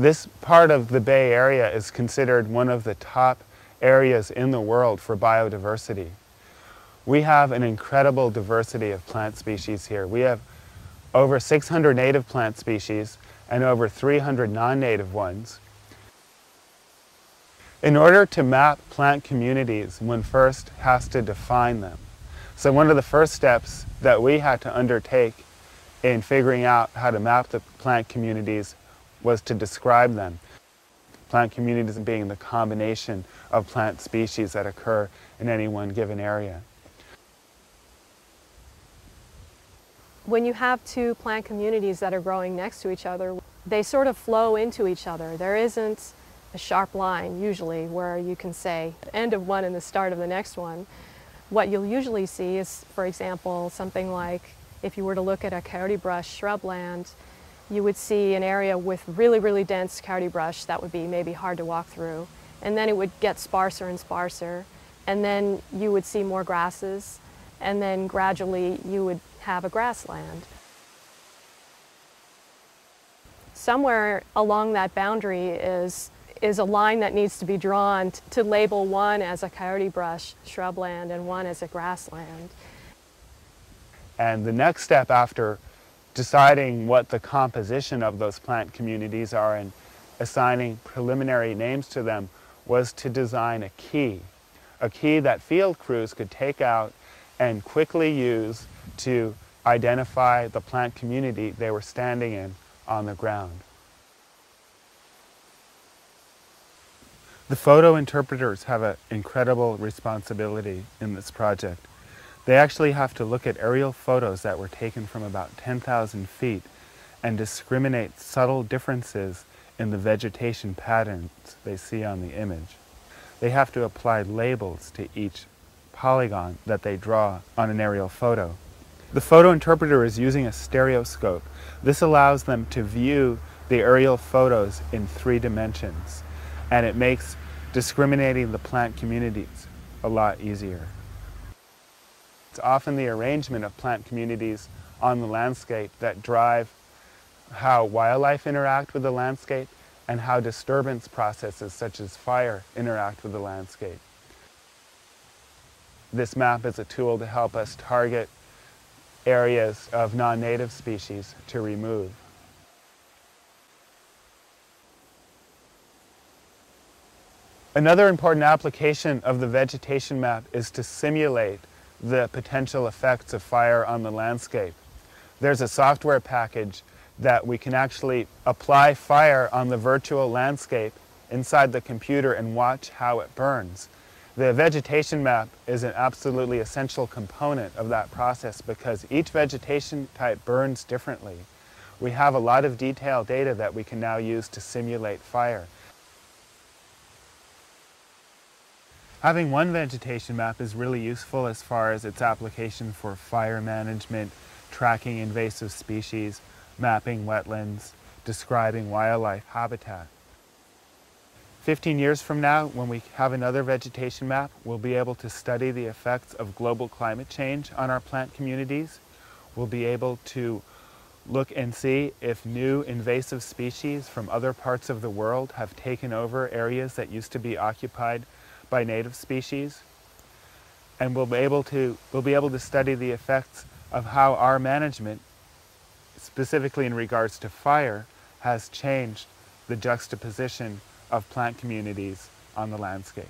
This part of the Bay Area is considered one of the top areas in the world for biodiversity. We have an incredible diversity of plant species here. We have over 600 native plant species and over 300 non-native ones. In order to map plant communities, one first has to define them. So one of the first steps that we had to undertake in figuring out how to map the plant communities was to describe them. Plant communities being the combination of plant species that occur in any one given area. When you have two plant communities that are growing next to each other, they sort of flow into each other. There isn't a sharp line usually where you can say the end of one and the start of the next one. What you'll usually see is, for example, something like if you were to look at a coyote brush shrubland, you would see an area with really dense coyote brush that would be maybe hard to walk through, and then it would get sparser and sparser, and then you would see more grasses, and then gradually you would have a grassland. Somewhere along that boundary is a line that needs to be drawn to label one as a coyote brush shrubland and one as a grassland. And the next step after deciding what the composition of those plant communities are and assigning preliminary names to them was to design a key that field crews could take out and quickly use to identify the plant community they were standing in on the ground. The photo interpreters have an incredible responsibility in this project. They actually have to look at aerial photos that were taken from about 10,000 feet and discriminate subtle differences in the vegetation patterns they see on the image. They have to apply labels to each polygon that they draw on an aerial photo. The photo interpreter is using a stereoscope. This allows them to view the aerial photos in 3 dimensions, and it makes discriminating the plant communities a lot easier. It's often the arrangement of plant communities on the landscape that drive how wildlife interact with the landscape and how disturbance processes such as fire interact with the landscape. This map is a tool to help us target areas of non-native species to remove. Another important application of the vegetation map is to simulate the potential effects of fire on the landscape. There's a software package that we can actually apply fire on the virtual landscape inside the computer and watch how it burns. The vegetation map is an absolutely essential component of that process because each vegetation type burns differently. We have a lot of detailed data that we can now use to simulate fire. Having one vegetation map is really useful as far as its application for fire management, tracking invasive species, mapping wetlands, describing wildlife habitat. 15 years from now, when we have another vegetation map, we'll be able to study the effects of global climate change on our plant communities. We'll be able to look and see if new invasive species from other parts of the world have taken over areas that used to be occupied by native species. And we'll be able to study the effects of how our management, specifically in regards to fire, has changed the juxtaposition of plant communities on the landscape.